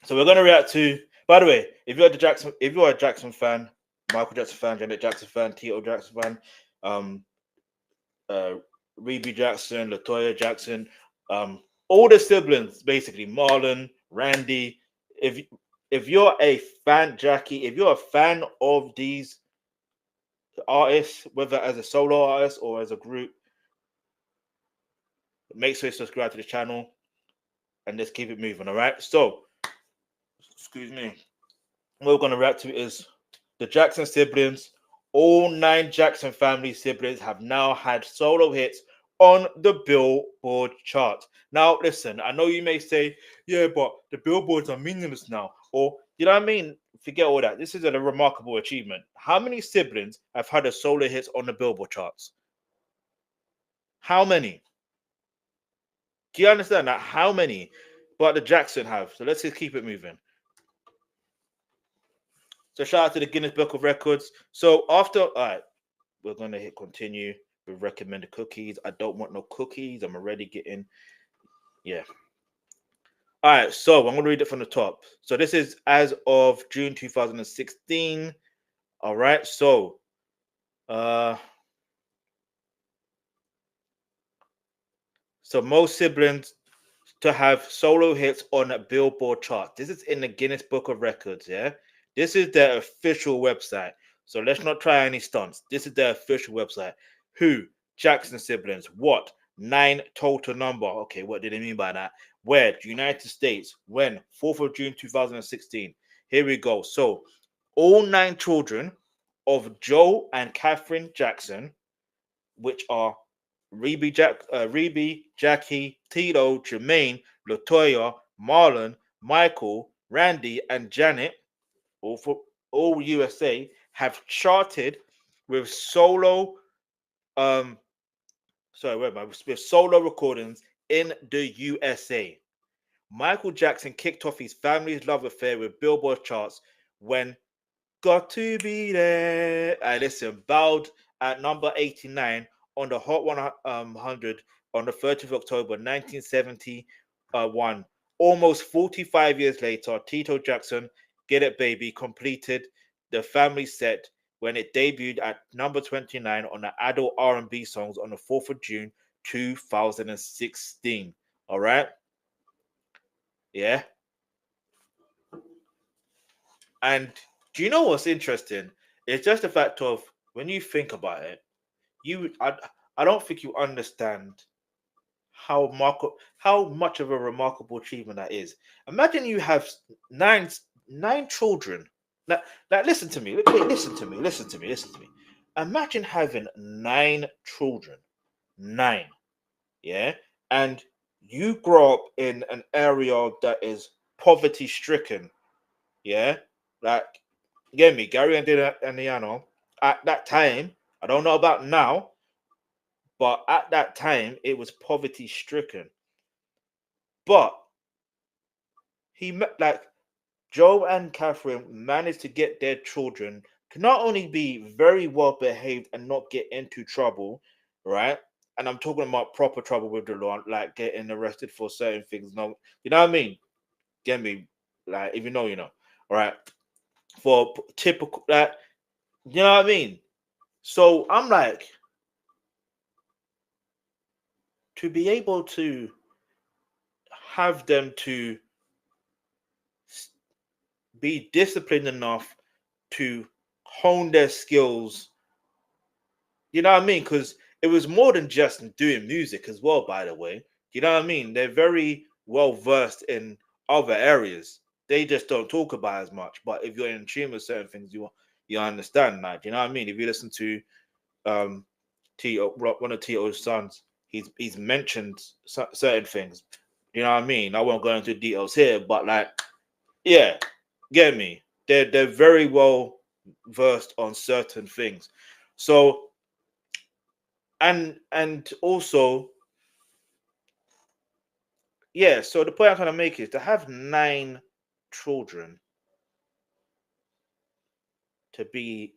So we're gonna react to. By the way, if you're a Jackson fan, Michael Jackson fan, Janet Jackson fan, Tito Jackson fan, um, uh, Rebbie Jackson, Toya Jackson, all the siblings basically, Marlon, Randy. If if you're a fan, Jackie, if you're a fan of these artists, whether as a solo artist or as a group, make sure you subscribe to the channel and let's keep it moving. All right. So, excuse me. What we're gonna react to is the Jackson siblings. All 9 Jackson family siblings have now had solo hits on the Billboard chart. Now, listen, I know you may say, yeah, but the billboards are meaningless now. Or, you know what I mean? Forget all that. This is a remarkable achievement. How many siblings have had a solo hits on the Billboard charts? How many? Do you understand that? How many? But the Jackson have. So let's just keep it moving. So shout out to the Guinness Book of Records. So after, all right, we're going to hit continue with recommended cookies. I don't want no cookies. I'm already getting, yeah. All right, so I'm going to read it from the top. So this is as of June 2016. All right, so most siblings to have solo hits on a Billboard chart. This is in the Guinness Book of Records, yeah? This is their official website. So let's not try any stunts. This is their official website. Who? Jackson siblings. What? 9 total number. Okay, what did they mean by that? Where? United States. When? 4th of June 2016. Here we go. So all 9 children of Joe and Katherine Jackson, which are Rebbie, Jackie, Tito, Jermaine, Toya, Marlon, Michael, Randy, and Janet, all USA, have charted with solo with solo recordings in the USA. Michael Jackson kicked off his family's love affair with Billboard charts when Got to Be There. I listen, bowed at number 89 on the Hot 100 on the 30th of October 1971. Almost 45 years later, Tito Jackson, Get It Baby, completed the family set when it debuted at number 29 on the adult R&B songs on the 4th of June 2016. All right? Yeah. And do you know what's interesting? It's just the fact of when you think about it, I don't think you understand how much of a remarkable achievement that is. Imagine you have nine children. Now listen to me. Listen to me. Listen to me. Listen to me. Imagine having 9 children. 9. Yeah. And you grow up in an area that is poverty stricken. Yeah. Like, get me, Gary and Indiana, at that time, I don't know about now, but at that time, it was poverty stricken. But he met, like, Joe and Katherine managed to get their children to not only be very well behaved and not get into trouble, right? And I'm talking about proper trouble with the law, like getting arrested for certain things. No, you know what I mean? Get me, like, if you know, you know, all right? For typical, like, you know what I mean? So I'm like, to be able to have them to be disciplined enough to hone their skills, you know what I mean? Because it was more than just doing music as well, by the way. You know what I mean? They're very well versed in other areas. They just don't talk about as much. But if you're in tune with certain things, you understand that. You know what I mean? If you listen to Tito, one of Tito's sons, he's mentioned certain things. You know what I mean? I won't go into details here, but like, yeah, get me. They're very well versed on certain things. So and also, yeah. So the point I'm trying to make is to have 9 children to be,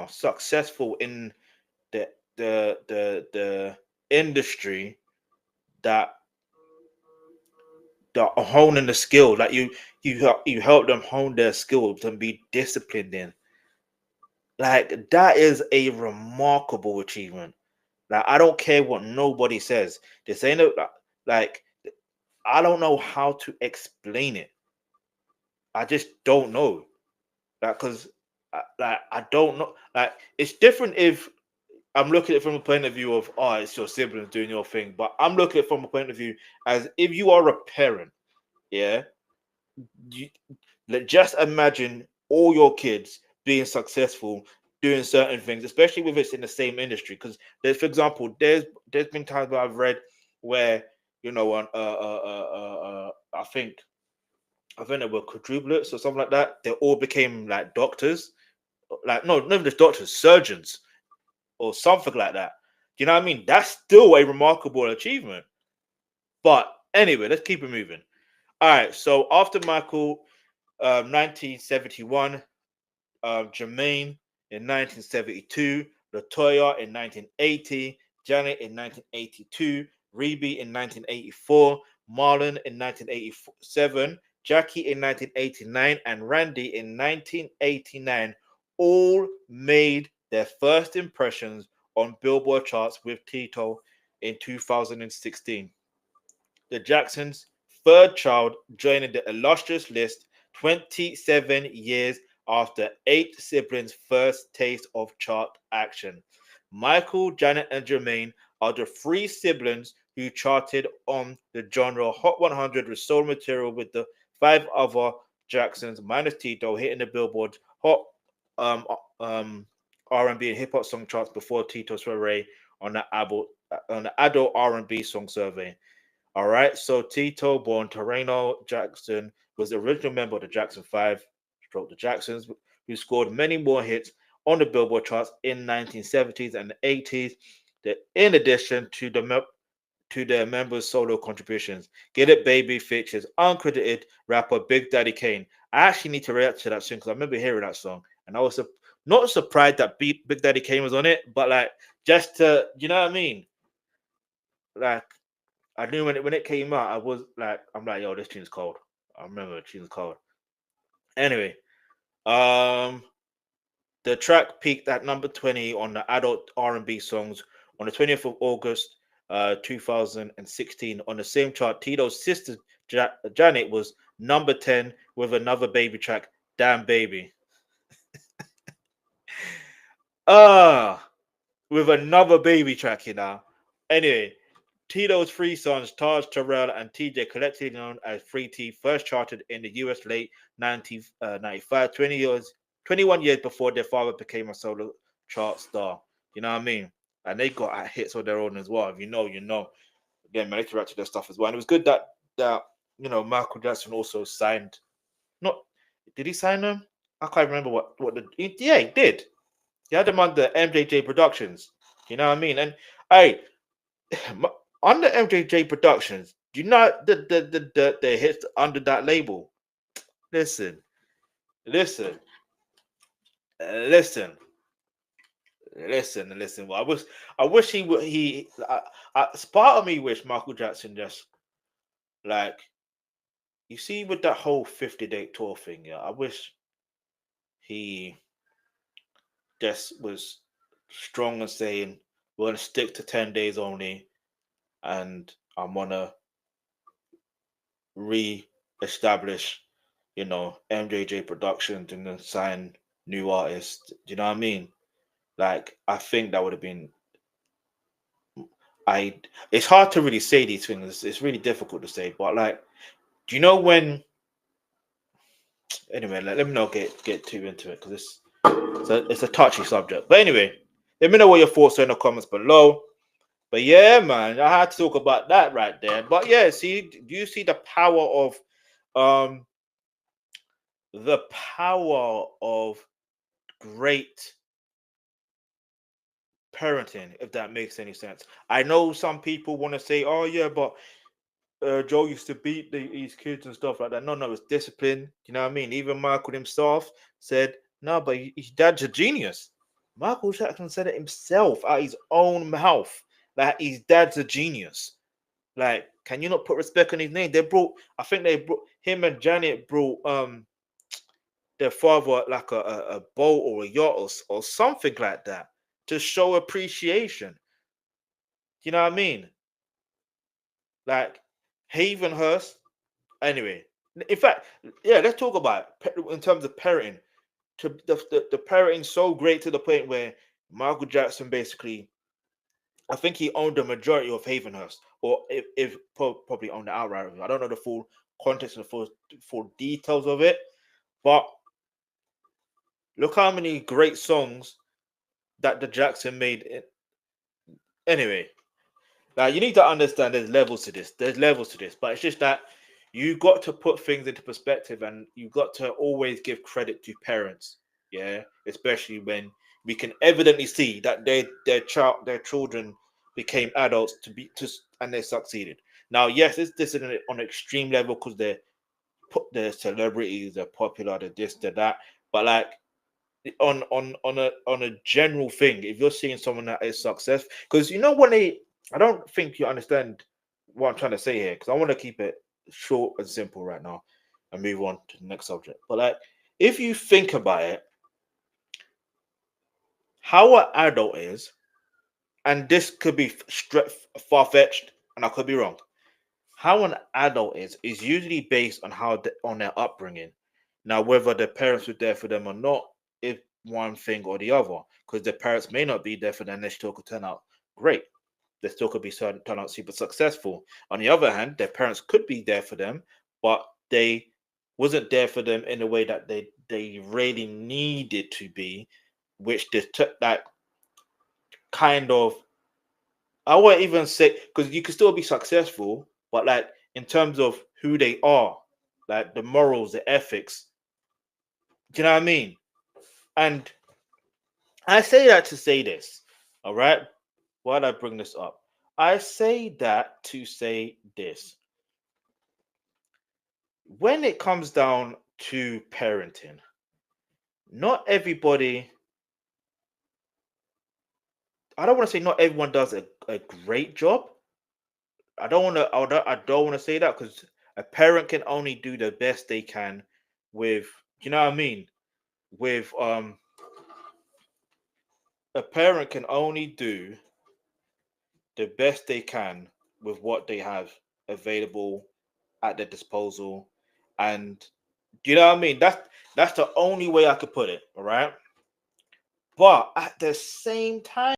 successful in the industry that the honing the skill. Like you help them hone their skill to be disciplined in. Like that is a remarkable achievement. Like I don't care what nobody says. This ain't like I don't know how to explain it. I just don't know. Like because like I don't know. Like it's different if I'm looking at it from a point of view of it's your siblings doing your thing, but I'm looking at it from a point of view as if you are a parent, yeah. You, like, just imagine all your kids being successful doing certain things, especially if it's in the same industry. Because there's, for example, there's been times where I've read where on I think they were quadruplets or something like that. They all became like doctors, like no, not just doctors, surgeons or something like that. Do you know what I mean? That's still a remarkable achievement. But anyway, let's keep it moving. All right. So after Michael, 1971, Jermaine in 1972, Toya in 1980, Janet in 1982, Rebbie in 1984, Marlon in 1987, Jackie in 1989, and Randy in 1989 all made their first impressions on Billboard charts with Tito in 2016. The Jacksons' third child, joining the illustrious list 27 years after 8 siblings' first taste of chart action. Michael, Janet, and Jermaine are the 3 siblings who charted on the genre Hot 100 with solo material, with the 5 other Jacksons minus Tito hitting the Billboard Hot um, R&B and hip hop song charts before Tito's foray on the adult R&B song survey. All right. So Tito, born Toreno Jackson, was the original member of the Jackson 5, stroke the Jacksons, who scored many more hits on the Billboard charts in 1970s and 80s. In addition to their members' solo contributions, "Get It Baby" features uncredited rapper Big Daddy Kane. I actually need to react to that song because I remember hearing that song, and I was not surprised that Big Daddy Kane was on it, but like just to, you know what I mean, like. I knew when it came out, I'm like, yo, this tune's cold. I remember the tune's cold. Anyway, um, the track peaked at number 20 on the adult R&B songs on the 20th of August, 2016. On the same chart, Tito's sister Janet was number 10 with another baby track, "Damn Baby." With another baby track, Anyway, Tito's 3 sons, Taj, Terrell, and TJ, collectively known as 3T, first charted in the US late 1995, 21 years before their father became a solo chart star. You know what I mean? And they got hits of their own as well. If you know, you know. Again, man, they interact with their stuff as well. And it was good that Michael Jackson also signed. Not did he sign them? I can't remember yeah, he did. He had them under MJJ Productions. You know what I mean? And hey, under MJJ Productions, do you know the hits under that label? Listen, listen, listen, listen. Well, I wish he would. Part of me wish Michael Jackson just like you see with that whole 50-date tour thing. Yeah, I wish he just was strong and saying we're gonna stick to 10 days only, and I'm gonna re-establish, MJJ Productions and then sign new artists. Do you know what I mean? Like, I think that would have been. It's hard to really say these things. It's really difficult to say. But like, do you know when? Anyway, let me not get too into it because it's a touchy subject. But anyway, let me know what your thoughts are in the comments below. But yeah, man, I had to talk about that right there. But yeah, do you see the power of great parenting, if that makes any sense? I know some people want to say, "Oh yeah, but Joe used to beat these kids and stuff like that." No, it's discipline. You know what I mean? Even Michael himself said, "No, but his dad's a genius." Michael Jackson said it himself out his own mouth that his dad's a genius. Like, Can you not put respect on his name? I think they brought him and Janet brought their father like a boat or a yacht or something like that to show appreciation. You know what I mean? Like Havenhurst. Anyway, in fact, yeah, let's talk about in terms of parenting. The parenting so great to the point where Michael Jackson basically, I think he owned the majority of Havenhurst, or if probably owned it outright. I don't know the full context and the full details of it, but look how many great songs that the Jackson made. Anyway, now you need to understand there's levels to this. There's levels to this, but it's just that you got to put things into perspective, and you got to always give credit to parents. Yeah, especially when we can evidently see that their children became adults and they succeeded. Now, yes, this is on an extreme level because they're celebrities, they're popular, they're this, they're that. But like on a general thing, if you're seeing someone that is successful, because I don't think you understand what I'm trying to say here, because I want to keep it short and simple right now and move on to the next subject. But like, if you think about it, how an adult is, and this could be far-fetched, and I could be wrong. How an adult is usually based on on their upbringing. Now, whether their parents were there for them or not, is one thing or the other. Because their parents may not be there for them, they still could turn out great. They still could turn out super successful. On the other hand, their parents could be there for them, but they wasn't there for them in a way that they really needed to be, which they took that kind of, I won't even say, because you can still be successful, but like in terms of who they are, like the morals, the ethics. Do you know what I mean? And I say that to say this, all right? Why did I bring this up? I say that to say this. When it comes down to parenting, not everybody, I don't want to say not everyone does a great job. I don't want to say that, because a parent can only do the best they can with, you know what I mean? With a parent can only do the best they can with what they have available at their disposal. And you know what I mean? That's the only way I could put it, all right? But at the same time,